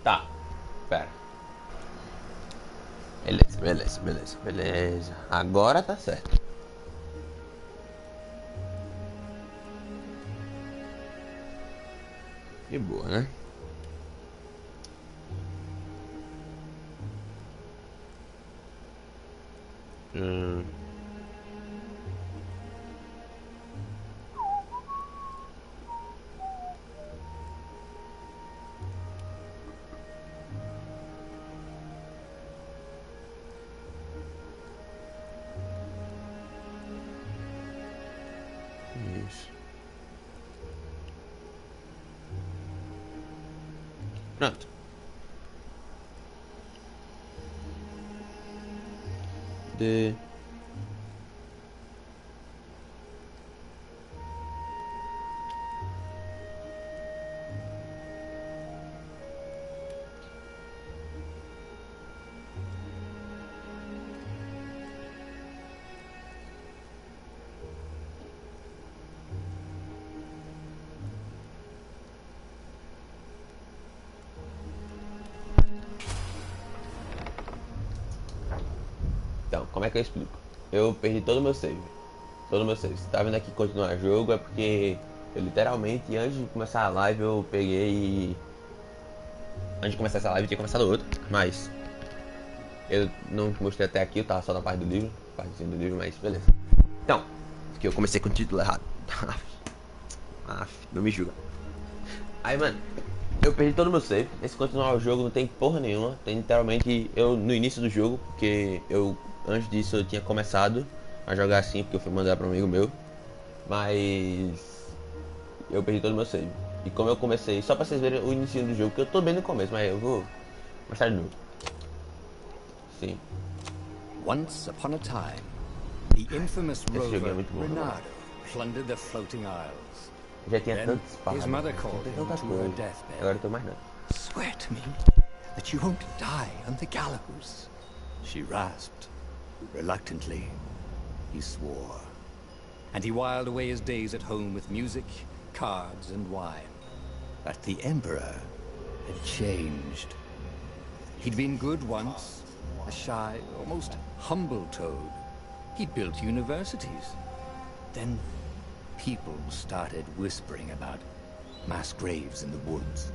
Tá, pera. Beleza. Agora tá certo. De boa, né? Hum. Isso. Pronto. De... Então, como é que eu explico? Eu perdi todo o meu save. Você tá vendo aqui continuar o jogo, é porque eu literalmente, antes de começar a live, eu peguei e... Antes de começar essa live, eu tinha começado outra, mas... Eu não mostrei até aqui, eu tava só na parte do livro, partezinha do livro, mas beleza. Então, aqui eu comecei com o título errado. Não me julga. Aí, mano, eu perdi todo o meu save. Nesse continuar o jogo não tem porra nenhuma. Tem literalmente eu no início do jogo, porque eu antes disso eu tinha começado a jogar assim, porque eu fui mandar para um amigo meu. Mas eu perdi todo o meu save. E como eu comecei, só pra vocês verem o início do jogo, que eu tô bem no começo, mas eu vou mostrar de novo. Sim. Once upon a time, the infamous rover Renardo plundered the floating isles. Já tinha tanto espaço. His mother called him to her deathbed. Agora eu tô mais nada. Swear to me that you won't die on the gallows. She rasped. Reluctantly, he swore. And he whiled away his days at home with music, cards, and wine. But the Emperor had changed. He'd been good once, a shy, almost humble toad. He'd built universities. Then people started whispering about mass graves in the woods,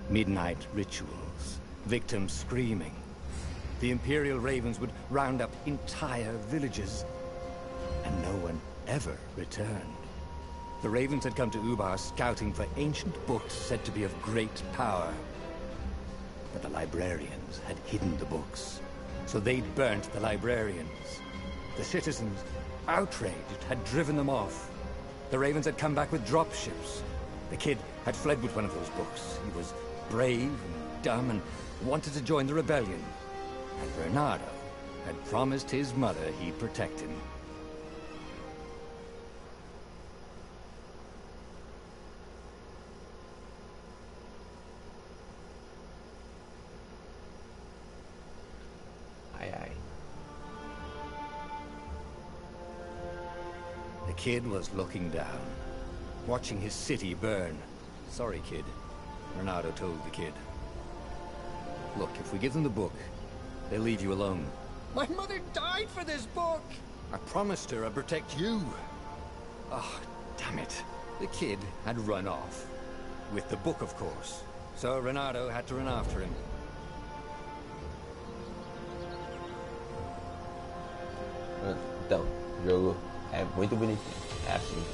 midnight rituals, victims screaming. The Imperial Ravens would round up entire villages, and no one ever returned. The Ravens had come to Ubar scouting for ancient books said to be of great power. But the librarians had hidden the books, so they'd burnt the librarians. The citizens, outraged, had driven them off. The Ravens had come back with dropships. The kid had fled with one of those books. He was brave and dumb and wanted to join the rebellion. And Bernardo had promised his mother he'd protect him. The kid was looking down, watching his city burn. Sorry, kid, Bernardo told the kid. Look, if we give them the book, they'll leave you alone. My mother died for this book! I promised her I'd protect you. Oh, damn it. The kid had run off. With the book, of course. So Bernardo had to run after him. Então, o jogo é muito bonitinho. É assim.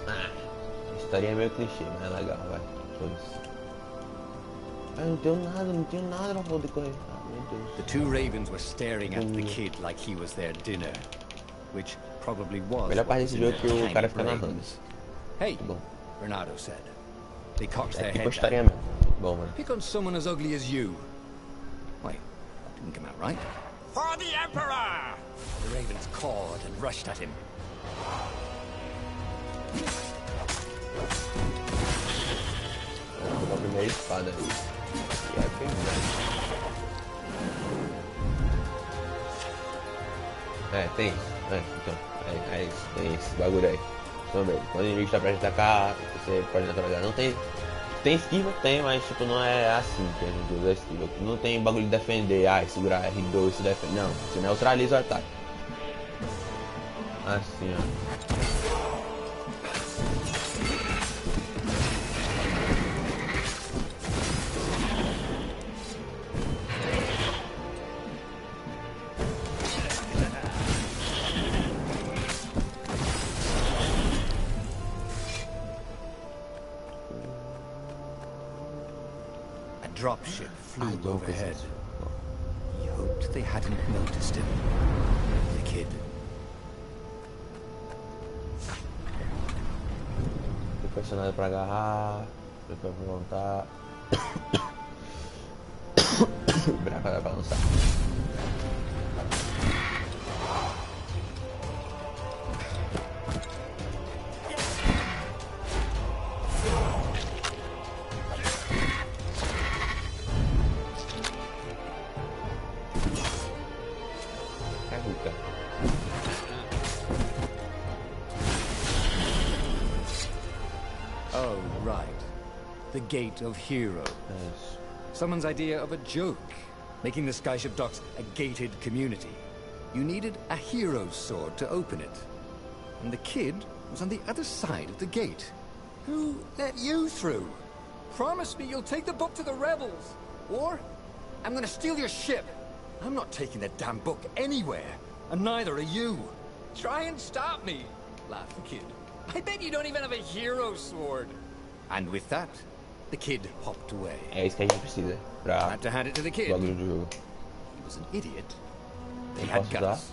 A história é meio clichê, mas é legal, vai. Eu não tenho nada pra poder correr. Meu Deus. The two ravens were staring at the kid like he was their dinner, which probably was. Melhor parte desse jogo é que o cara fica narrando. Hey, Bernardo said. They cocked their É tipo heads história back. mesmo. Bom, mano. Pick on someone as ugly as you. Wait, that didn't come out right. For the Emperor! The ravens cawed and rushed at him. Vou dar a primeira espada aí. E é bem grande. Tem isso. Então. É isso. Tem esse bagulho aí. Então, bem, quando o inimigo está pra atacar, você pode naturalizar. Não tem tem esquiva? Tem, mas tipo, não é assim que a gente usa a esquiva. Não tem bagulho de defender, segurar R2 se defende. Não, você neutraliza o ataque. Assim, ó. Dropship flew overhead. He hoped they hadn't noticed him. The kid. Tem personagem pra agarrar, pra montar. Braca pra lançar. Oh, right. The Gate of Heroes. Isso. Someone's idea of a joke, making the Skyship docks a gated community. You needed a hero's sword to open it. And the kid was on the other side of the gate. Who let you through? Promise me you'll take the book to the rebels. Or I'm gonna steal your ship. I'm not taking that damn book anywhere. And neither are you. Try and stop me, Laughed the kid. I bet you don't even have a hero sword. And with that, the kid hopped away. É isso que a gente precisa pra Had to hand it to the kid. bagulho do jogo. He was an idiot. He Eu had posso usar? guts.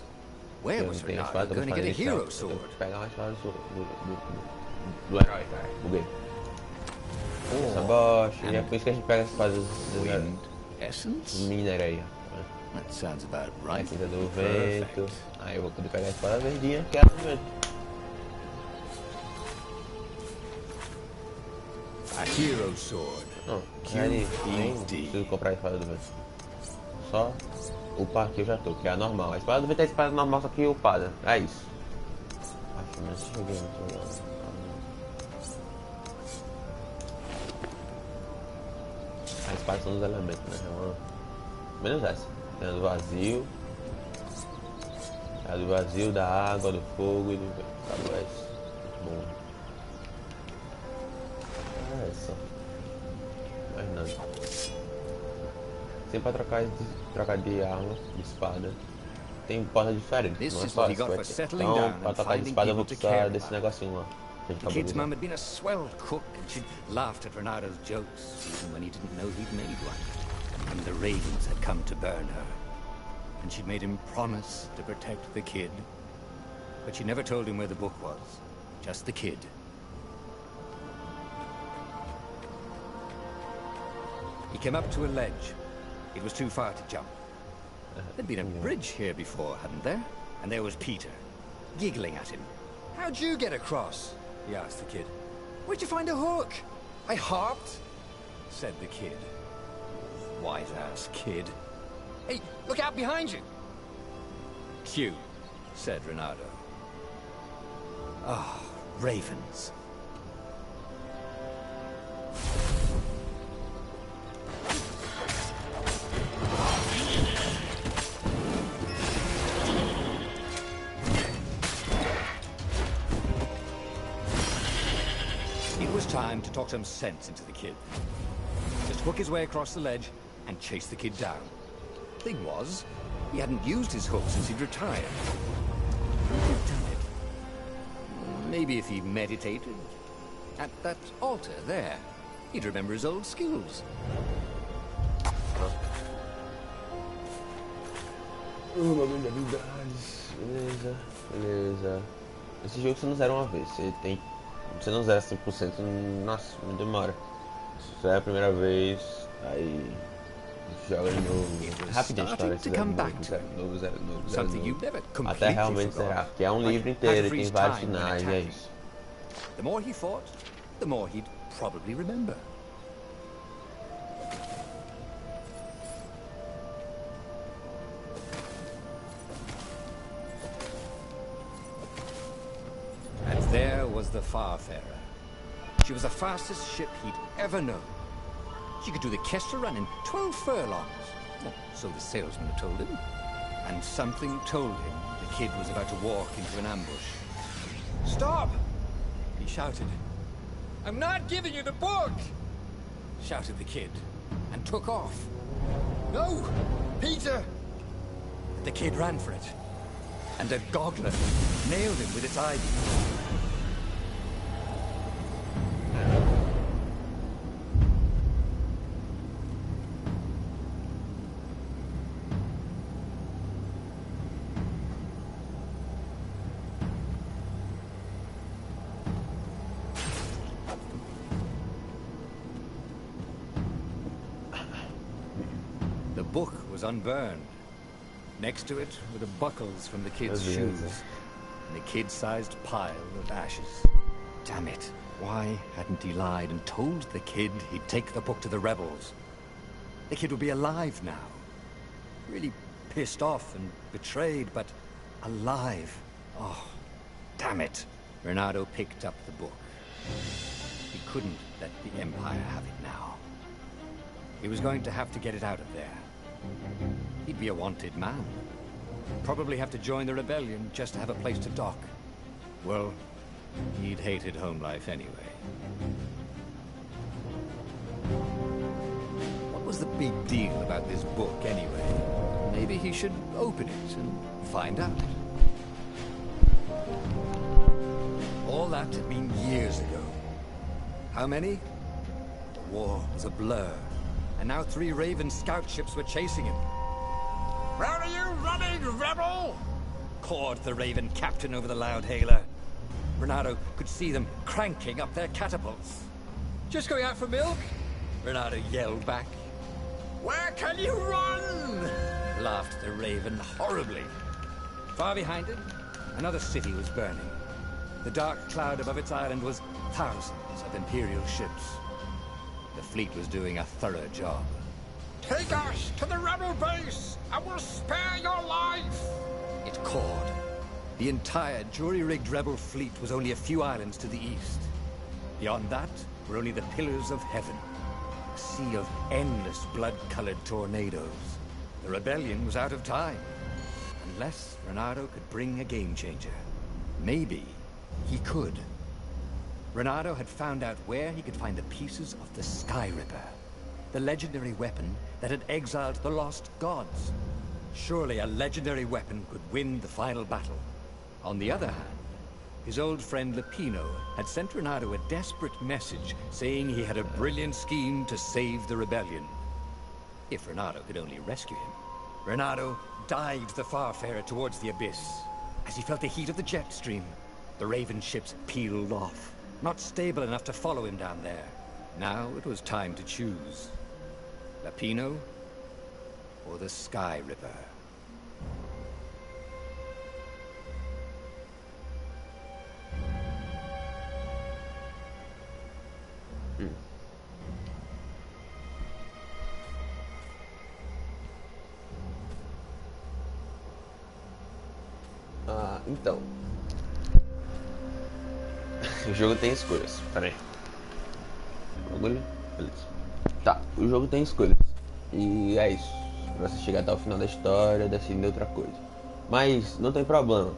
Where Eu was não tenho Renato espada, eu going to vou get a fazer hero isso. sword? Eu vou pegar uma espada do herói, cara. Buguei. Essa bosta, e é por isso que a gente pega as espadas Wind essence? minerais. That sounds about Aí right. cinza do vento. Aí eu vou poder pegar a espada verdinha, que é a do vento. A hero sword. Não, nem preciso comprar a espada do vento. Só upar aqui eu já tô, que é a normal. A espada do vento é a espada normal, só que upada. É isso. Acho que não cheguei, não cheguei. A espada são dos elementos, né? Menos essa. Tem a do vazio. A do vazio, da água, do fogo e do vento. Tá, muito bom. É essa. Mais nada. Sempre pra trocar de arma, de espada. Tem porta diferente, não é só essa. Então, pra trocar de espada eu vou precisar desse negocinho lá. The kid's mum had been a swell cook, and she'd laughed at Renato's jokes, even when he didn't know he'd made one. And the ravens had come to burn her. And she'd made him promise to protect the kid. But she never told him where the book was. Just the kid. He came up to a ledge. It was too far to jump. There'd been a bridge here before, hadn't there? And there was Peter, giggling at him. "How'd you get across?" he asked the kid. "Where'd you find a hook?" "I hopped," said the kid. Wise-ass kid. Hey, look out behind you. "Cute," said Renato. Ah, ravens. It was time to talk some sense into the kid. Just hook his way across the ledge and chase the kid down. Thing was, he hadn't used his hook since he'd retired. Who'd have done it? Maybe if he meditated at that altar there, he'd remember his old skills. Bagulho de habilidades. Beleza, beleza. Esse jogo você não zera uma vez, você não zera 100%, nossa, não demora. Se é a primeira vez, aí joga de novo. Rapidinho, história, zero de novo. Até realmente zerar, porque é um livro inteiro, tem vários finais, e é isso. The more he fought, the more he'd probably remember. And there was the Farfarer, She was the fastest ship he'd ever known. She could do the Kestra run in 12 furlongs. Well, so the salesman had told him. And something told him the kid was about to walk into an ambush. Stop! He shouted. I'm not giving you the book! Shouted the kid, and took off. No! Peter! The kid ran for it, and a goggler nailed him with its eye beam. The book was unburned. Next to it were the buckles from the kid's shoes, and a kid-sized pile of ashes. Damn it. Why hadn't he lied and told the kid he'd take the book to the rebels? The kid would be alive now. Really pissed off and betrayed, but alive. Oh, damn it. Renato picked up the book. He couldn't let the Empire have it now. He was going to have to get it out of there. He'd be a wanted man. Probably have to join the rebellion just to have a place to dock. Well, he'd hated home life anyway. What was the big deal about this book anyway? Maybe he should open it and find out. All that had been years ago. How many? The war was a blur. And now 3 Raven scout ships were chasing him. Where are you running, rebel? Cawed the Raven captain over the loud hailer. Renato could see them cranking up their catapults. Just going out for milk? Renato yelled back. Where can you run? Laughed the Raven horribly. Far behind him, another city was burning. The dark cloud above its island was thousands of Imperial ships. The fleet was doing a thorough job. Take us to the rebel base, and we'll spare your life! It cawed. The entire jury-rigged rebel fleet was only a few islands to the east. Beyond that were only the pillars of heaven. A sea of endless blood-colored tornadoes. The rebellion was out of time. Unless Renato could bring a game-changer. Maybe he could. Renato had found out where he could find the pieces of the Sky Ripper. The legendary weapon that had exiled the lost gods. Surely a legendary weapon could win the final battle. On the other hand, his old friend Lupino had sent Renato a desperate message saying he had a brilliant scheme to save the rebellion. If Renato could only rescue him. Renato dived the Farfarer towards the abyss. As he felt the heat of the jet stream, the Raven ships peeled off. Not stable enough to follow him down there. Now it was time to choose. Lupino or the Sky Ripper. Então. O jogo tem escolhas. Pera aí. Bagulho? Beleza. Tá, o jogo tem escolhas. E é isso. Pra você chegar até o final da história, decidir outra coisa. Mas não tem problema.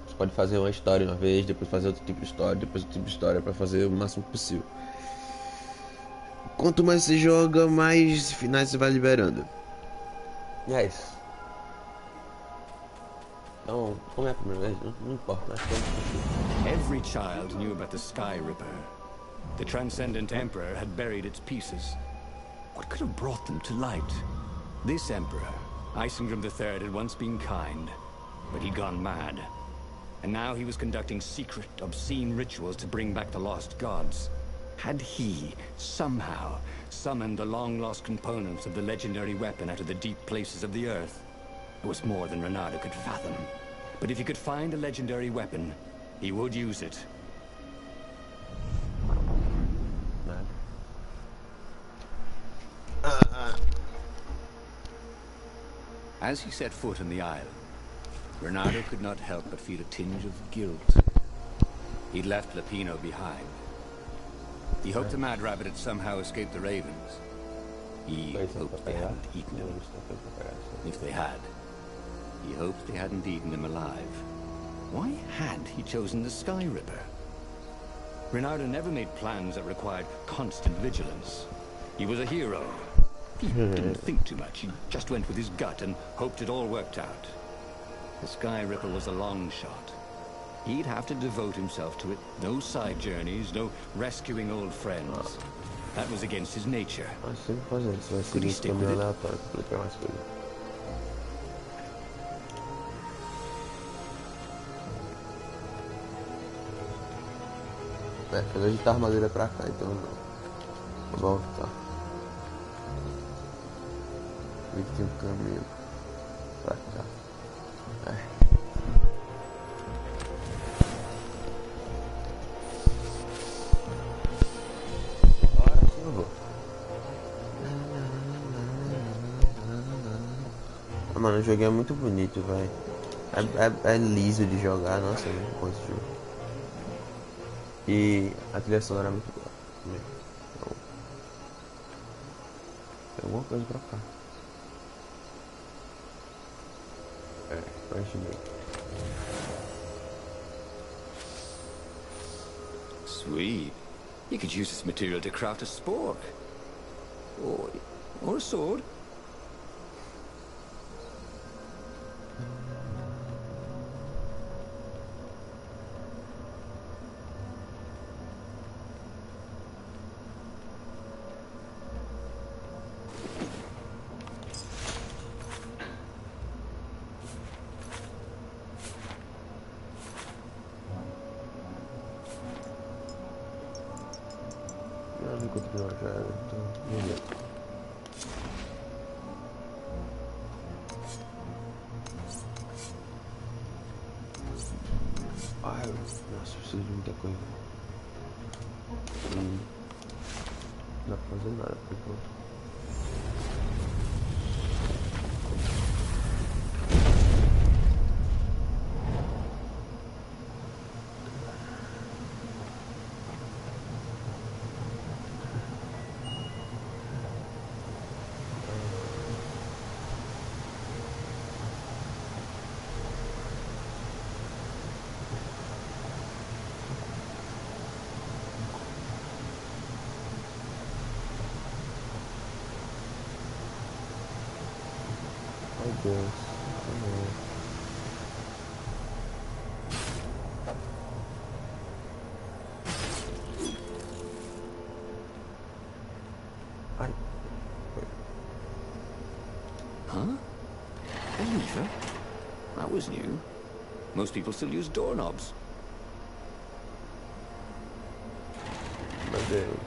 Você pode fazer uma história uma vez, depois fazer outro tipo de história, depois outro tipo de história, pra fazer o máximo possível. Quanto mais você joga, mais finais você vai liberando. E é isso. Então, como é a primeira vez? Não importa, acho que eu Every child knew about the Sky Ripper. The Transcendent Emperor had buried its pieces. What could have brought them to light? This Emperor, Isengrim III, had once been kind, but he'd gone mad. And now he was conducting secret, obscene rituals to bring back the lost gods. Had he, somehow, summoned the long-lost components of the legendary weapon out of the deep places of the earth? It was more than Renato could fathom. But if he could find a legendary weapon, he would use it. As he set foot on the isle, Renato could not help but feel a tinge of guilt. He'd left Lupino behind. He hoped the Mad Rabbit had somehow escaped the ravens. He hoped they hadn't eaten him. If they had, he hoped they hadn't eaten him alive. Why had he chosen the Sky Ripper? Reynardo never made plans that required constant vigilance. He was a hero. He didn't think too much. He just went with his gut and hoped it all worked out. The Sky Ripper was a long shot. He'd have to devote himself to it. No side journeys, no rescuing old friends. That was against his nature. Could he stick with it? Fazer agitar a armadura pra cá, então não. Vou voltar. Vi que tem um caminho pra cá. Agora sim eu vou. Ah, mano, o jogo é muito bonito, velho. É liso de jogar, nossa, eu gosto desse jogo. E a trilha sonora é muito boa também. Então, tem alguma coisa pra cá. Flashback. Sweet. You could use this material to craft a spork. Or a sword. Ai, nossa, preciso de muita coisa. Não dá pra fazer nada por enquanto. Ai, Deus. Ai. Huh? A lever? That was new. Most people still use doorknobs. Meu Deus.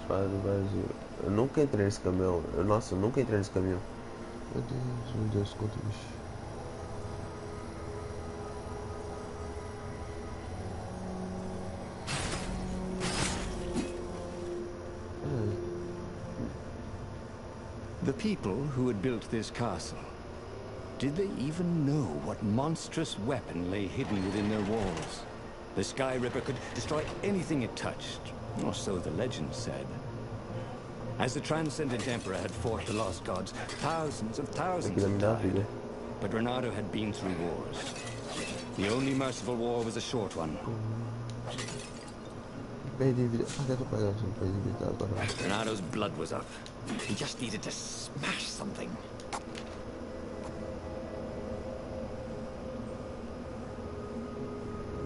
Espada do vazio. Eu nunca entrei nesse caminhão. Nossa, eu nunca entrei nesse caminhão. Meu Deus, quanto bicho. The people who had built this castle, did they even know what monstrous weapon lay hidden within their walls? The Sky Ripper could destroy anything it touched, or so the legend said. As the Transcendent Emperor had fought the Lost Gods, thousands of had died. But Reynardo had been through wars. The only merciful war was a short one. Reynardo's blood was up. He just needed to smash something.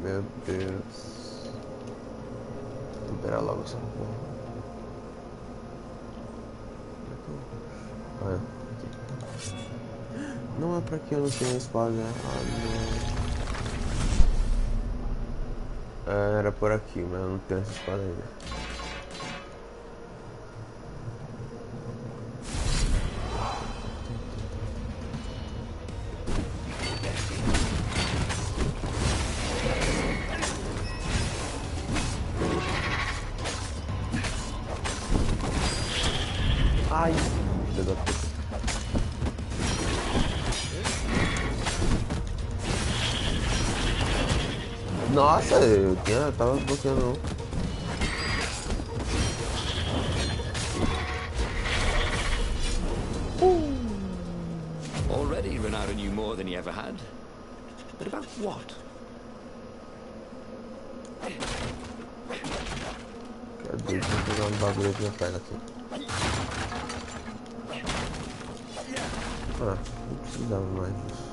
Meu Deus. Liberar logo essa porra. Olha, aqui. Não é pra que eu não tenho a espada. Ah, não. Era por aqui, mas eu não tenho essa espada ainda. Ai, filho da puta. Nossa, eu tava bloqueando. more than he ever had. But about what? Cadê? Deixa eu pegar um bagulho que eu pego aqui. Ah, não precisava mais disso.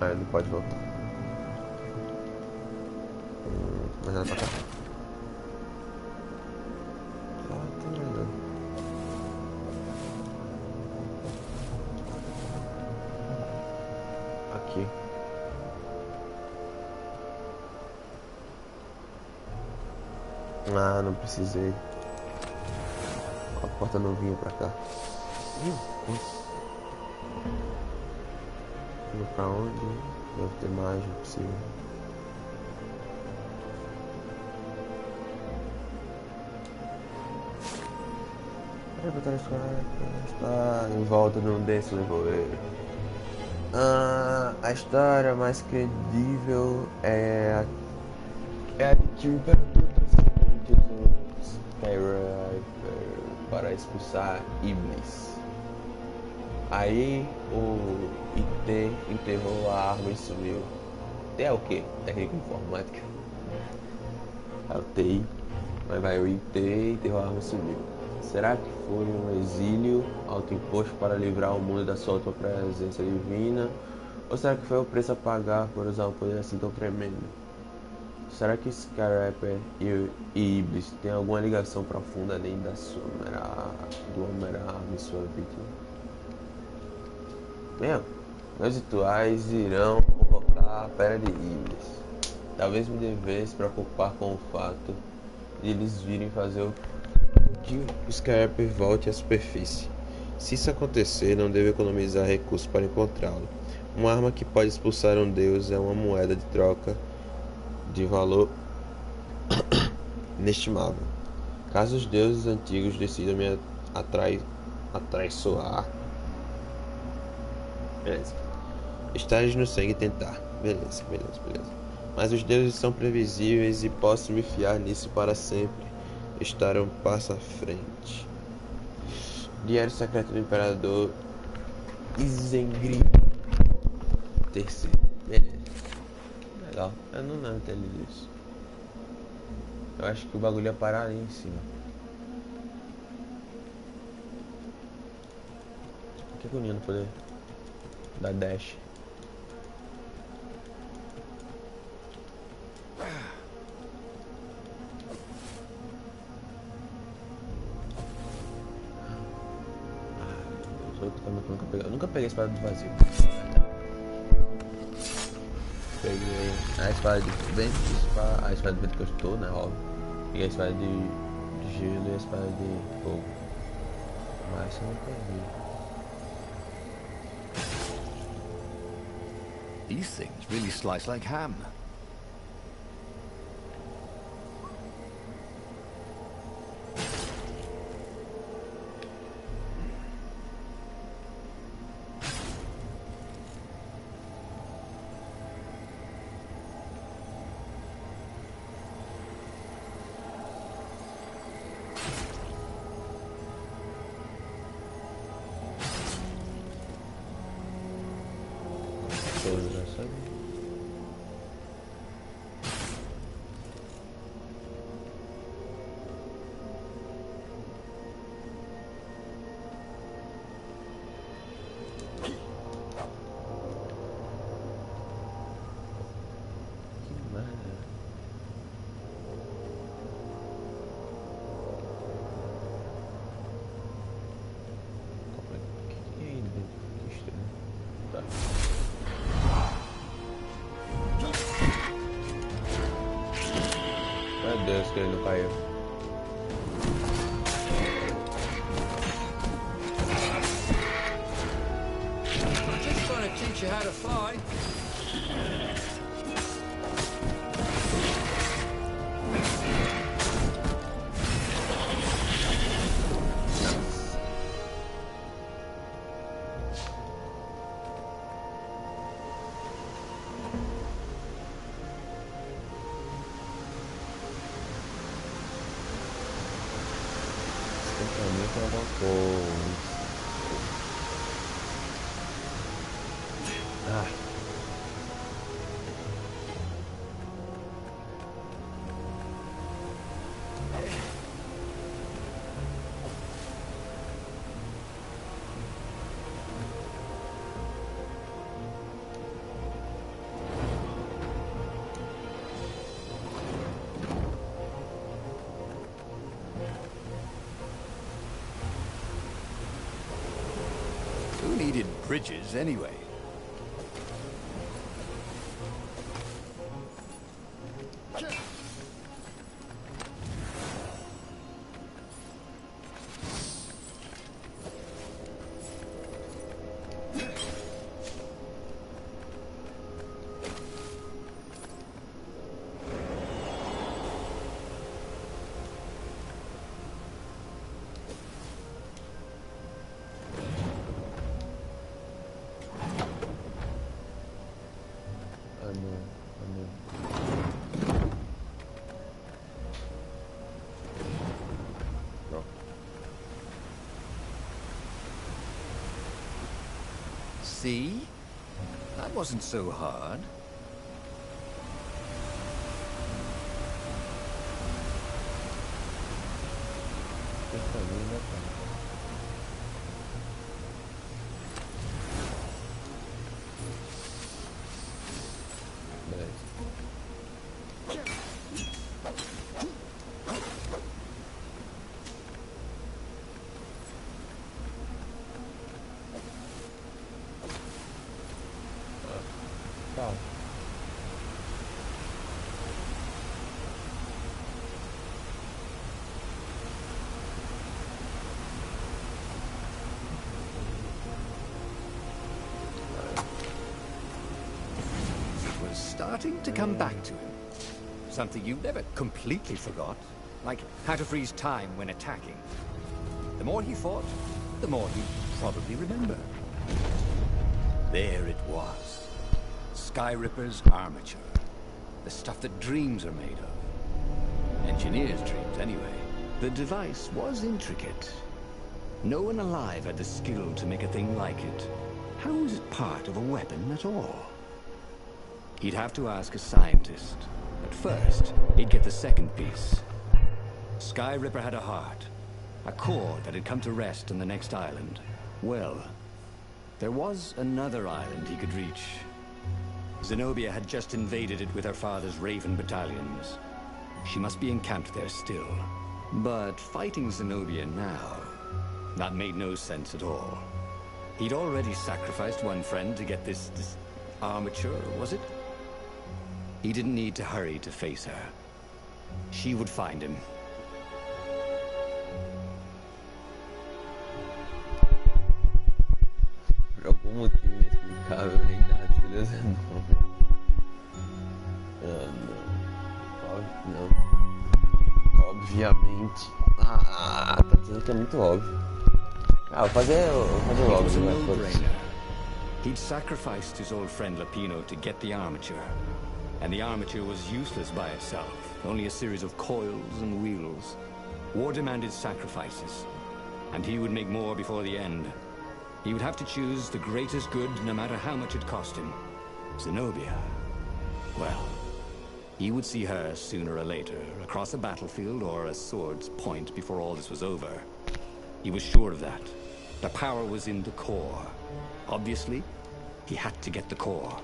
Ah, ele pode voltar. Mais nada pra cá. Ah, tem nada. Aqui. Ah, não precisei. A porta não vinha pra cá. Indo pra onde? Deve ter mais, não é possível. Peraí, botar está em volta de um desses nevoeiro. A história mais credível é a que o imperador transformou Skyrider para expulsar Iblis. Aí o IT enterrou a arma e sumiu. T é o que? Técnica informática. É o TI. Mas vai, o IT enterrou a arma e sumiu. Será que foi um exílio autoimposto para livrar o mundo da sua última presença divina? Ou será que foi o preço a pagar por usar um poder assim tão tremendo? Será que Skyrider e Iblis têm alguma ligação profunda além da do Homem-Arma e sua vítima? Meu, meus rituais irão convocar a Fera de Iblis. Talvez me devesse preocupar com o fato de eles virem fazer o que o Skyrider volte à superfície. Se isso acontecer, não devo economizar recursos para encontrá-lo. Uma arma que pode expulsar um deus é uma moeda de troca de valor inestimável. Caso os deuses antigos decidam me atraiçoar, beleza. Estares no sangue e tentar. Beleza. Mas os deuses são previsíveis e posso me fiar nisso para sempre. Estar um passo à frente. Diário secreto do Imperador Isengrim III. Beleza. Legal. Eu não lembro ter lido isso. Eu acho que o bagulho ia parar ali em cima. Por que o Ninho não poder dar dash? Eu nunca peguei a espada do vazio. Peguei a espada de vento, a espada de vento que eu estou, né? Óbvio. Peguei a espada de gelo e a espada de fogo. Mas eu nunca vi. These things really slice like ham. Meu Deus, que ele não caiu. I'm just trying to teach you how to fly. needed bridges anyway? See? That wasn't so hard. Starting to come back to him. Something you never completely forgot. Like how to freeze time when attacking. The more he fought, the more he'd probably remember. There it was. Skyripper's armature. The stuff that dreams are made of. Engineers' dreams, anyway. The device was intricate. No one alive had the skill to make a thing like it. How was it part of a weapon at all? He'd have to ask a scientist. But first, he'd get the second piece. Skyripper had a heart. A core that had come to rest on the next island. Well, there was another island he could reach. Zenobia had just invaded it with her father's Raven battalions. She must be encamped there still. But fighting Zenobia now, that made no sense at all. He'd already sacrificed one friend to get this armature, was it? He didn't need to hurry to face her. She would find him. Por algum motivo inexplicável, Reinado se lesionou. Não. Obviamente. Tá dizendo que é muito óbvio. Vou fazer óbvio, né? He'd sacrificed his old friend Lapino to get the armature. And the armature was useless by itself, only a series of coils and wheels. War demanded sacrifices, and he would make more before the end. He would have to choose the greatest good, no matter how much it cost him. Zenobia. Well, he would see her sooner or later, across a battlefield or a sword's point before all this was over. He was sure of that. The power was in the core. Obviously, he had to get the core.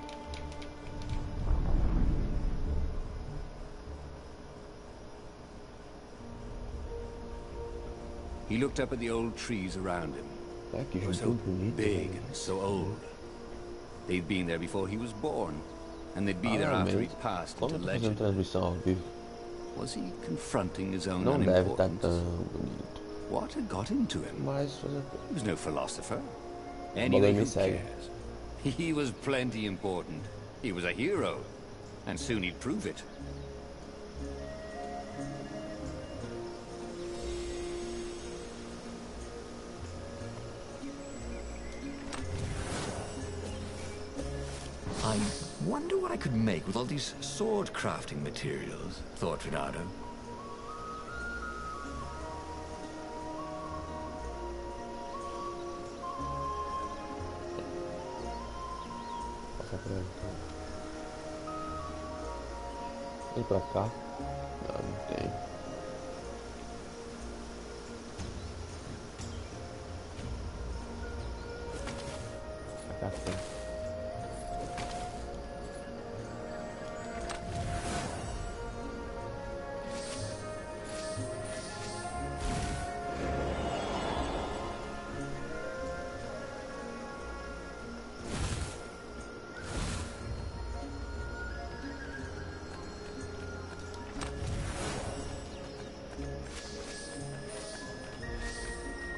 He looked up at the old trees around him. They were so big and so old. They'd been there before he was born, and they'd be there after he passed into legend. Was he confronting his own unimportance? What had got into him? He was no philosopher. Anyway, who cares? He was plenty important. He was a hero, and soon he'd prove it. I wonder what I could make with all these sword crafting materials, thought Renato. Vem pra cá. Não tem. Pra cá tem.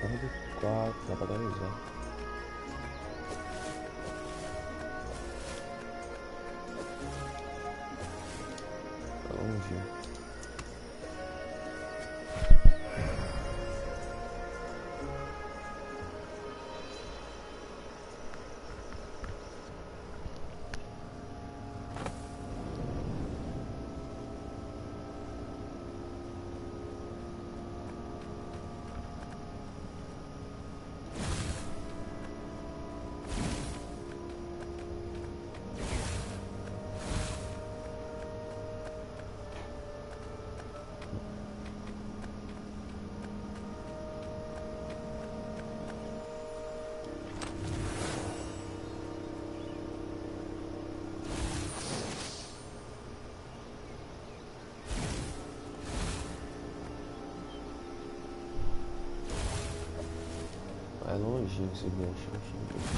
tava de 4, dá pra atualizar. Vamos ver.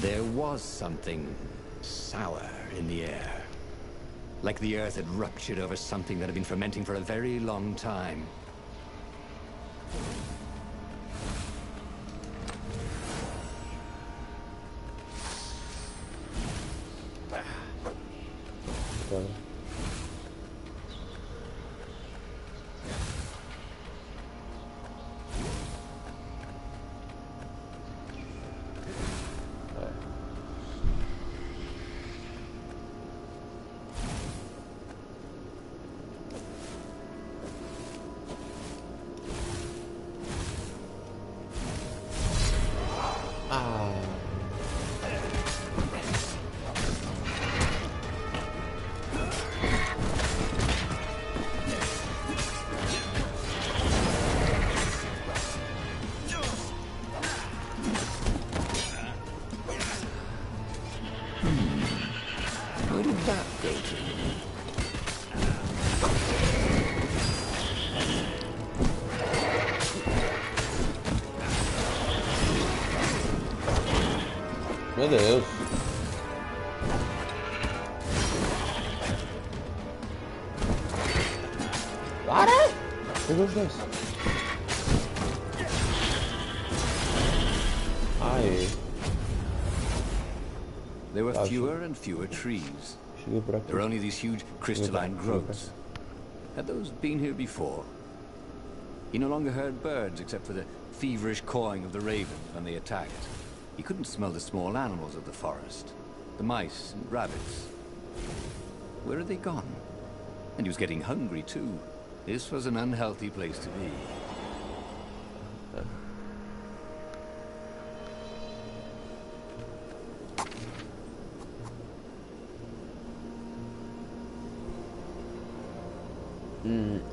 There was something sour in the air. Like the earth had ruptured over something that had been fermenting for a very long time. Where did that go to? Meu Deus. Para! Pegou os dois. Aê. There were fewer and fewer trees. Cheguei por aqui. There were only these huge crystalline growths. Had those been here before? He no longer heard birds except for the feverish cawing of the ravens when they attacked. He couldn't smell the small animals of the forest. The mice and rabbits. Where had they gone? And he was getting hungry too. This was an unhealthy place to be.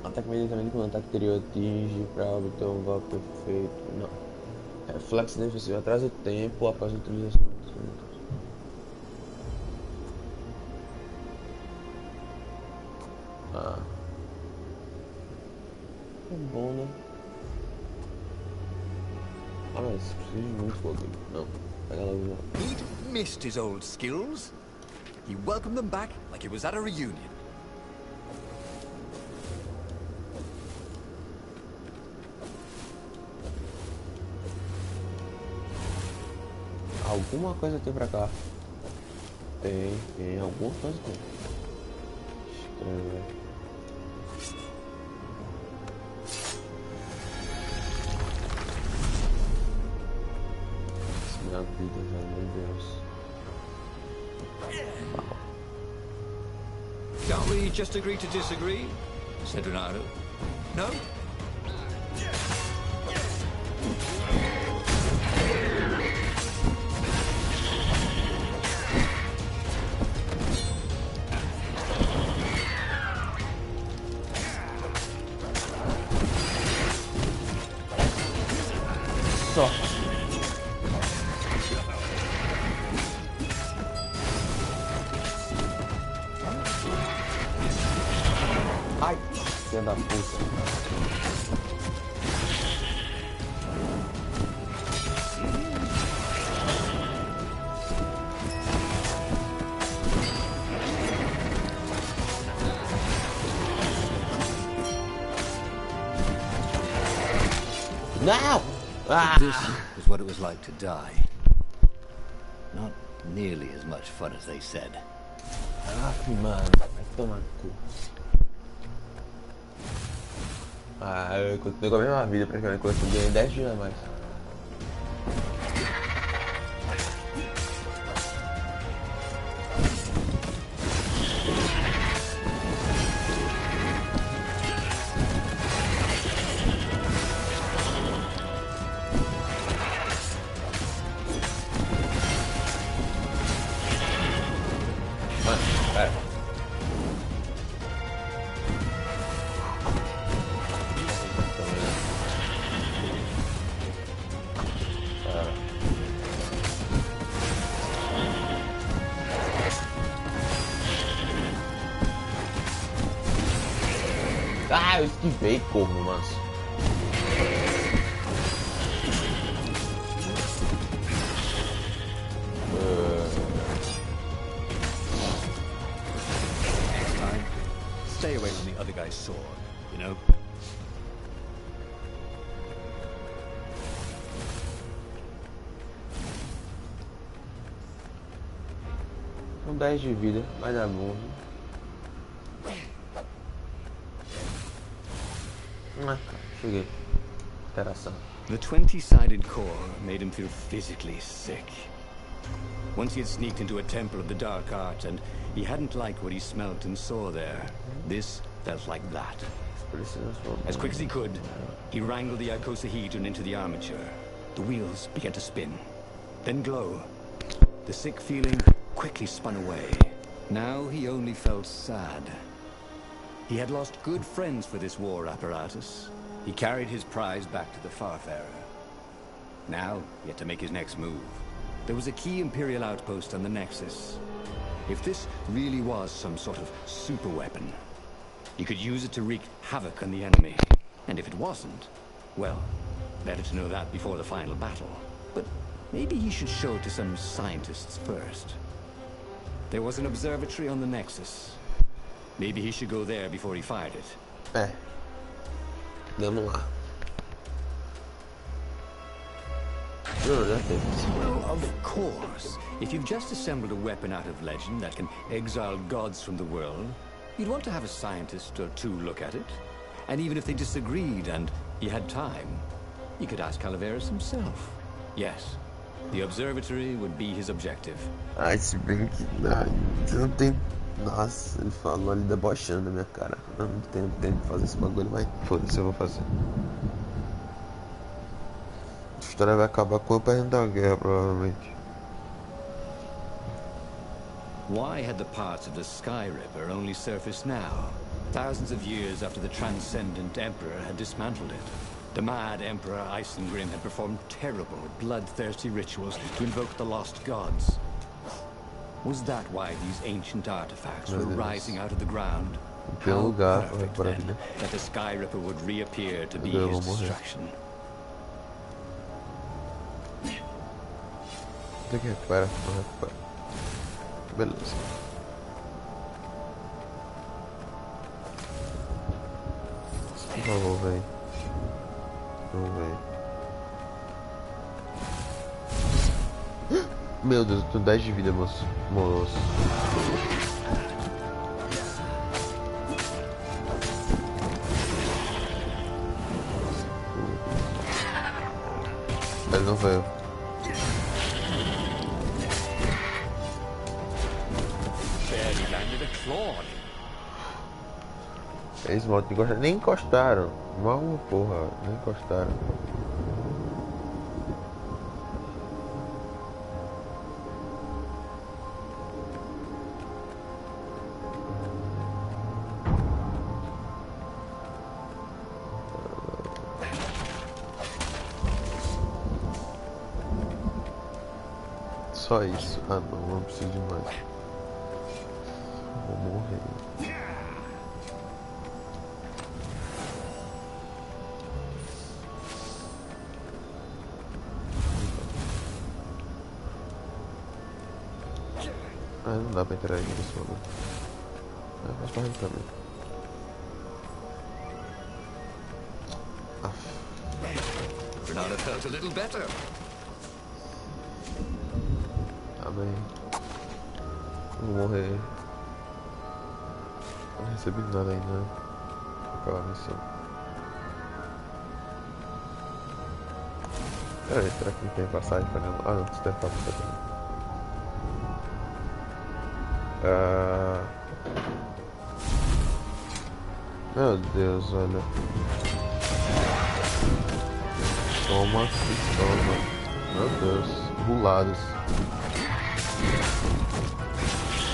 Ataque imediatamente quando o ataque anterior atinge para obter um golpe perfeito. Não. Reflexo defensivo atrasa o tempo após a utilização. Ah. É bom, né? Ah, mas preciso de muito fogo. Não. Pega logo não. He'd missed his old skills. He welcomed them back like it was at a reunion. Alguma coisa tem pra cá. Tem alguma coisa tem. Estranho, velho. Minha vida, velho, meu Deus. Can't we just agree to disagree? Said Renato. No? Só. Ai, filha da puta. Não! But this was what it was like to die. Not nearly as much fun as they said. Ah, mano, vai tomar no cu. Ah, eu continuei com a mesma vida praticamente, quando eu ganhei 10 dias a mais. Mano, pera. Ah, eu esquivei, corno, manso. Next time, stay away from the other guy's sword, you know? Com 10 de vida, vai dar bom. Ah, cheguei. Interação. The 20-sided core made him feel physically sick. Once he had sneaked into a temple of the dark art, and he hadn't liked what he smelt and saw there. This felt like that. As quick as he could, he wrangled the icosahedron into the armature. The wheels began to spin, then glow. The sick feeling quickly spun away. Now he only felt sad. He had lost good friends for this war apparatus. He carried his prize back to the Farfarer. Now, he had to make his next move. There was a key Imperial outpost on the Nexus. If this really was some sort of super weapon, he could use it to wreak havoc on the enemy. And if it wasn't, well, better to know that before the final battle. But maybe he should show it to some scientists first. There was an observatory on the Nexus. Maybe he should go there before he fired it. É. Vamos lá. Well, of course. If you've just assembled a weapon out of legend that can exile gods from the world, you'd want to have a scientist or two look at it. And even if they disagreed and he had time, you could ask Calaveras himself. Yes, the observatory would be his objective. Ai, se bem que... Ai, não tem... Nossa, ele falou ali debochando na minha cara. Não tenho tempo de fazer esse bagulho, mas foda-se, eu vou fazer. A história vai acabar com eu perdendo a guerra, provavelmente. Why had the parts of the Sky Ripper only surfaced now? Thousands of years after the Transcendent Emperor had dismantled it. The mad Emperor Isengrim had performed terrible, bloodthirsty rituals to invoke the lost gods. Was that why these ancient artifacts were rising out of the ground? How perfect, then, that the Sky Ripper would reappear to be his distraction. Tem que recuperar, não recupera. Beleza. Por favor, velho. Não, velho. Meu Deus, eu tô 10 de vida, moço. Ele não veio. Eles nem encostaram. Mal uma porra, nem encostaram. Só isso. Ah não preciso de mais. Vou morrer. Ah, não dá pra interagir nesse momento. Ah, faz parte do caminho. Renata felt a little better. Tá bem. Vou morrer. Não recebi nada ainda. Aquela missão. Peraí, será que não tem passagem pra ela? Ah não, você deve estar passando. Meu Deus, olha. Toma e toma. Meu Deus, bulados.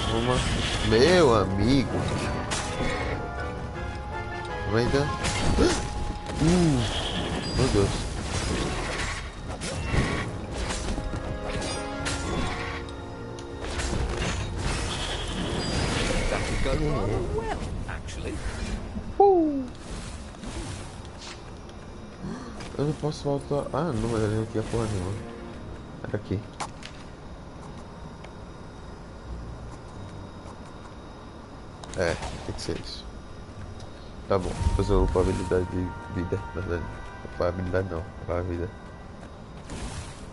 Toma. Meu amigo. Vai dar. Meu Deus. Well, actually. Eu não posso voltar. Ah, não, mas ele não tinha porra nenhuma. Era aqui. É, tem que ser isso. Tá bom, depois eu upo a habilidade de vida. Na verdade, não a habilidade não, a vida.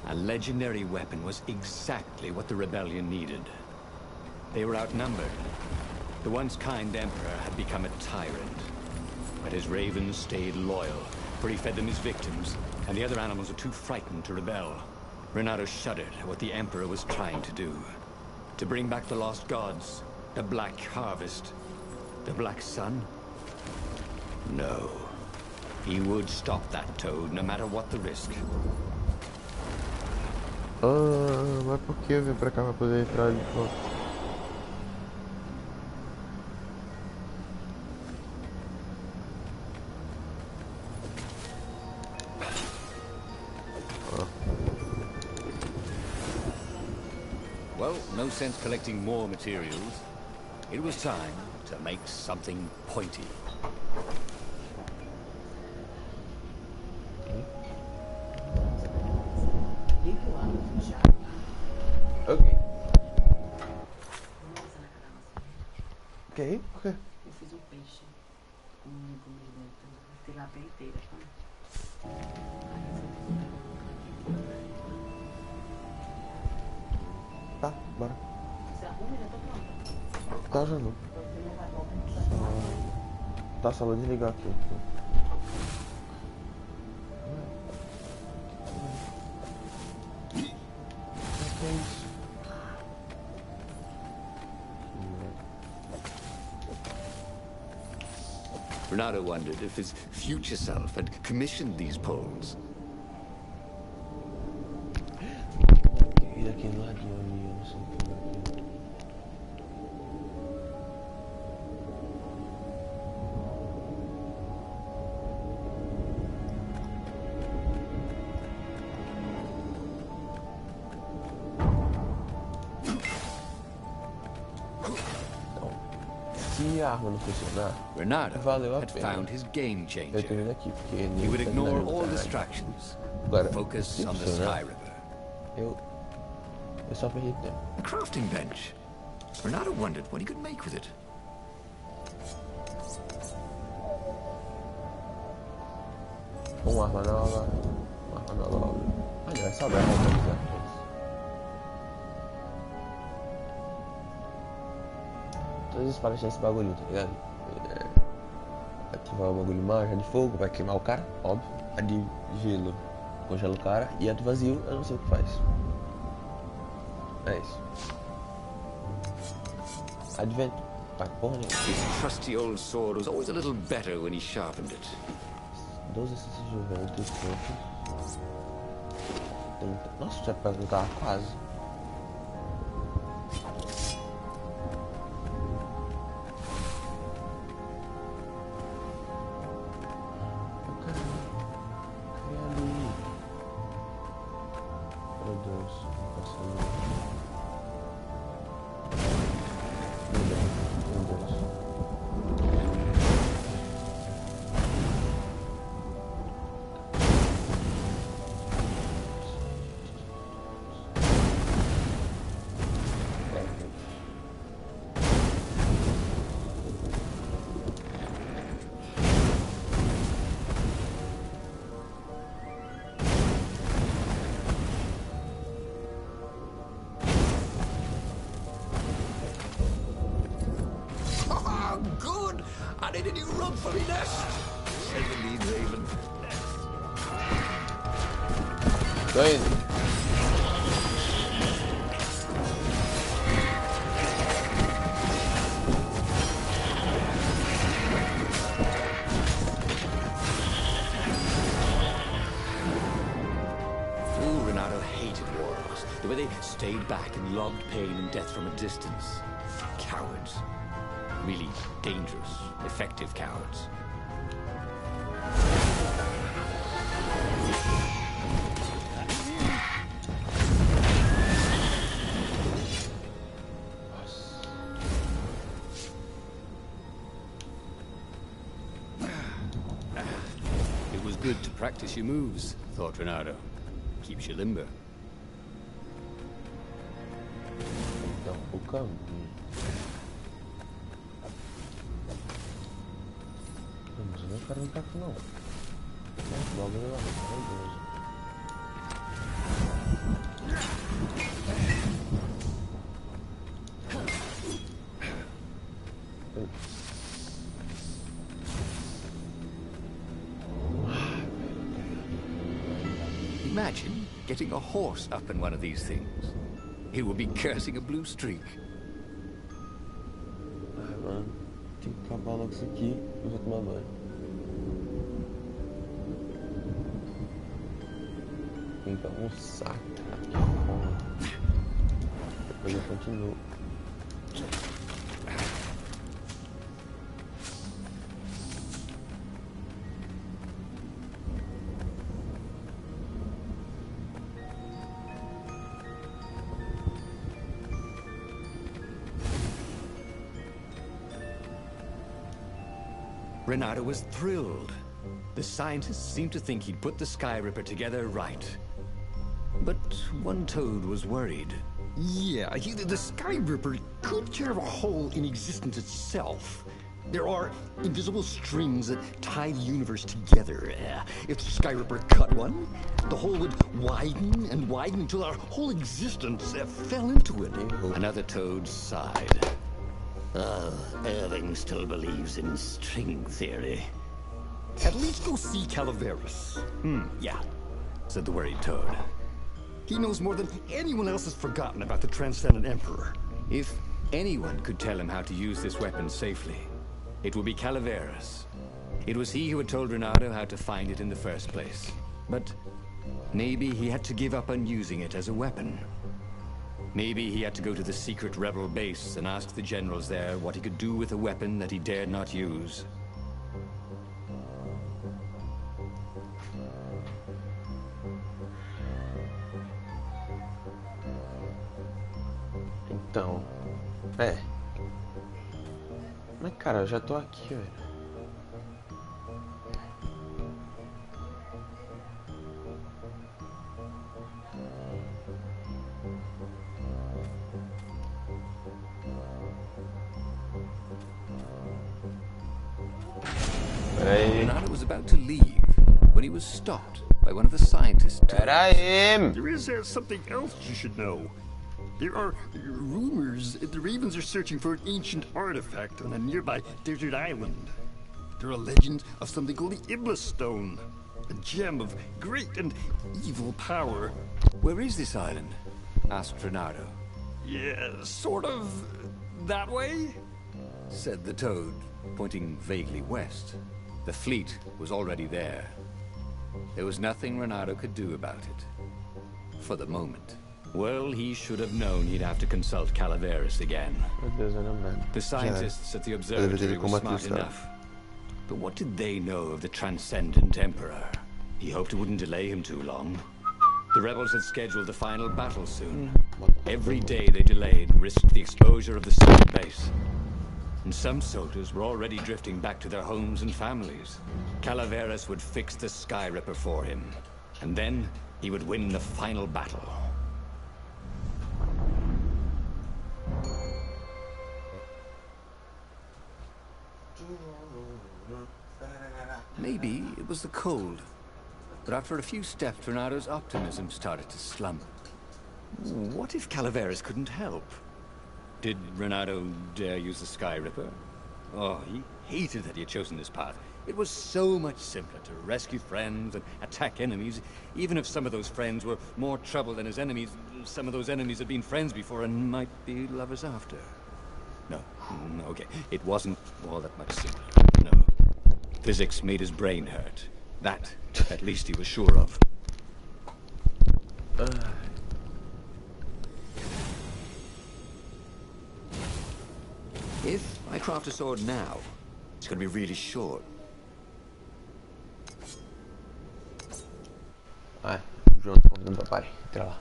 A legendary weapon was exactly what the rebellion needed. They were outnumbered. The once kind emperor had become a tyrant. But his ravens stayed loyal, for he fed them his victims, and the other animals were too frightened to rebel. Renato shuddered at what the emperor was trying to do. To bring back the lost gods, the Black Harvest, the Black Sun? No. He would stop that toad, no matter what the risk. Mas por que eu vim pra cá pra poder entrar ali fora? Well, no sense collecting more materials. It was time to make something pointy. Ok. Ok, por quê? Eu fiz um peixe com legumes dentro, tilapia inteira, tá? Tá, bora. Você arruma e já tô pronta. Tá, já não. Você não vai voltar. Tá, só vou desligar aqui. Que é isso? Renato wondered if his future self had commissioned these poles. E daquele ladinho ali, eu não sei o que é aqui. Se a arma não funcionar, Renato valeu a had pena. found his game Eu changer. tenho ele aqui, porque He would ignore all distrações. distractions. Agora, Focus se on the funcionar, Sky River. eu só perdi tempo. A crafting bench. Renato wondered what he could make with it. Uma arma nova. Uma arma nova. Aliás, sabe a arma nova. Todas as paradas esse bagulho, tá ligado? Ativar o bagulho mágico, a de fogo, vai queimar o cara, óbvio. A de gelo congela o cara. E a do vazio, eu não sei o que faz. É isso. A de vento, vai porra nenhuma. His trusty old sword was always a little better when he sharpened it. 12 essências de vento, pontos. 30. Nossa, já pega um carro quase. Why did you run for me nest? Said the lead raven. Tô indo. Renato hated warlocks, the way they stayed back and logged pain and death from a distance. Cowards. Really dangerous, effective cowards. It was good to practice your moves, thought Renato. Keeps you limber. Então, o caminho. Mas eu não quero entrar aqui não. Logo eu lá, meu Deus. Imagine getting a horse up in one of these things. He would be cursing a blue streak. Ai, mano. Tem que acabar logo isso aqui e vou tomar banho. Tem que almoçar, cara. Que fome. Depois eu continuo. Renato was thrilled. The scientists seemed to think he'd put the Sky Ripper together right. But one toad was worried. Yeah, the Sky Ripper could carve a hole in existence itself. There are invisible strings that tie the universe together. If the Sky Ripper cut one, the hole would widen and widen until our whole existence fell into it. Another toad sighed. Irving still believes in string theory. At least go see Calaveras. Yeah, said the worried toad. He knows more than anyone else has forgotten about the Transcendent Emperor. If anyone could tell him how to use this weapon safely, it would be Calaveras. It was he who had told Renato how to find it in the first place. But maybe he had to give up on using it as a weapon. Maybe he had to go to the secret rebel base and ask the generals there what he could do with a weapon that he dared not use. Então, mas cara, eu já tô aqui, velho. Renato was about to leave when he was stopped by one of the scientists. There is something else you should know. There are rumors that the Ravens are searching for an ancient artifact on a nearby desert island. There are legends of something called the Iblis Stone, a gem of great and evil power. Where is this island? Asked Renato. Yeah, sort of that way, said the toad, pointing vaguely west. The fleet was already there. There was nothing Renato could do about it. For the moment. Well, he should have known he'd have to consult Calaveras again. The scientists at the observatory were smart enough. But what did they know of the Transcendent Emperor? He hoped it wouldn't delay him too long. The rebels had scheduled the final battle soon. Every day they delayed risked the exposure of the secret base. And some soldiers were already drifting back to their homes and families. Calaveras would fix the Sky Ripper for him. And then he would win the final battle. Maybe it was the cold. But after a few steps, Renato's optimism started to slump. What if Calaveras couldn't help? Did Renato dare use the Sky Ripper? Oh, hated that he had chosen this path. It was so much simpler to rescue friends and attack enemies. Even if some of those friends were more trouble than his enemies, some of those enemies had been friends before and might be lovers after. No, okay. It wasn't all that much simpler. No. Physics made his brain hurt. That, at least he was sure of. If I craft a sword now, it's going to be really short. Vai, João, tá convidando papai. Entra lá.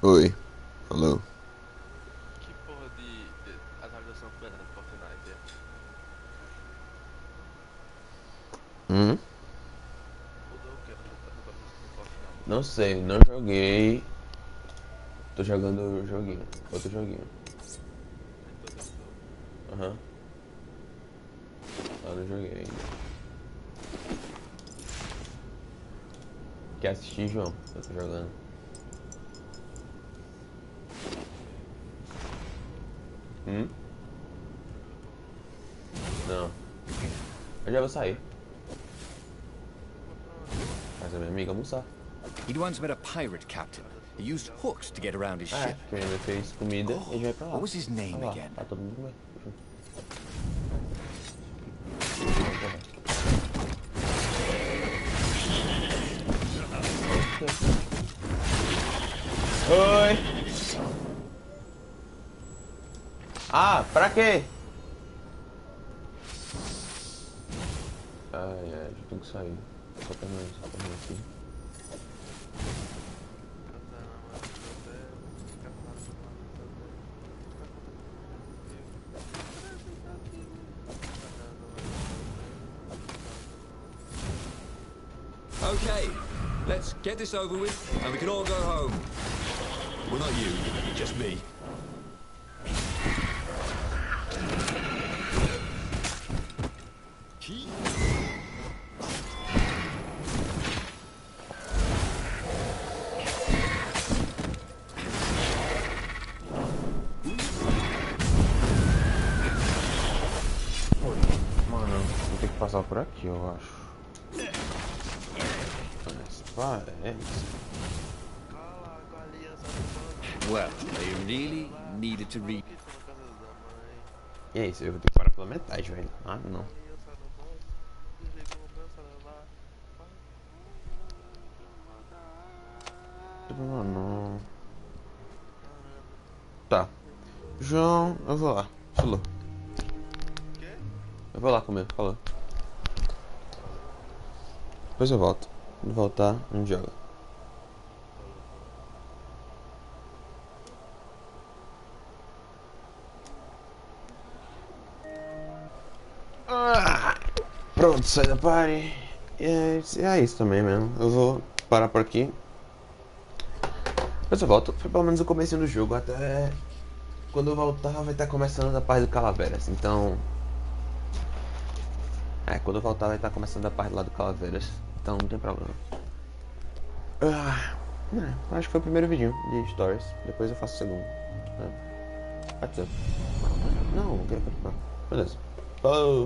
Oi, alô. Que porra de atualização foi essa do Fortnite? Mudou o que no Fortnite? Não sei, não joguei. Tô jogando o joguinho, outro joguinho. Aham. Eu não joguei ainda. Quer assistir, João? Eu tô jogando. Não. Eu já vou sair. Mas a minha amiga almoçar. He'd once met a pirate captain who used hooks to get around his É, ship. que ele fez comida e a gente vai pra lá. What was his name Tá lá, again? tá todo mundo comer. Oi! Ah, pra quê? Ai, já tenho que sair. Só pra mim aqui. Okay, let's get this over with and we can all go home. Well, not you, just me. Mano, vou ter que passar por aqui, eu acho. Mas parece. Cala com a aliança do banco. Well, they really needed to read. Por que você na casa da mãe? E é isso, eu vou ter que parar pela metade, velho. Ah, não. Aliança no banco. Desligou o meu celular. Não. Tá. João, eu vou lá. Falou. Quê? Eu vou lá comer, falou. Depois eu volto. Quando voltar, a gente joga. Pronto, sai da party. E é isso também mesmo. Eu vou parar por aqui. Depois eu volto. Foi pelo menos o comecinho do jogo. Até quando eu voltar vai estar começando a parte do Calaveras. Então... quando eu voltar vai estar começando a parte lá do Calaveras. Então não tem problema. Acho que foi o primeiro vídeo de stories. Depois eu faço o segundo. Pode ser. Não, eu quero continuar. Beleza. Falou!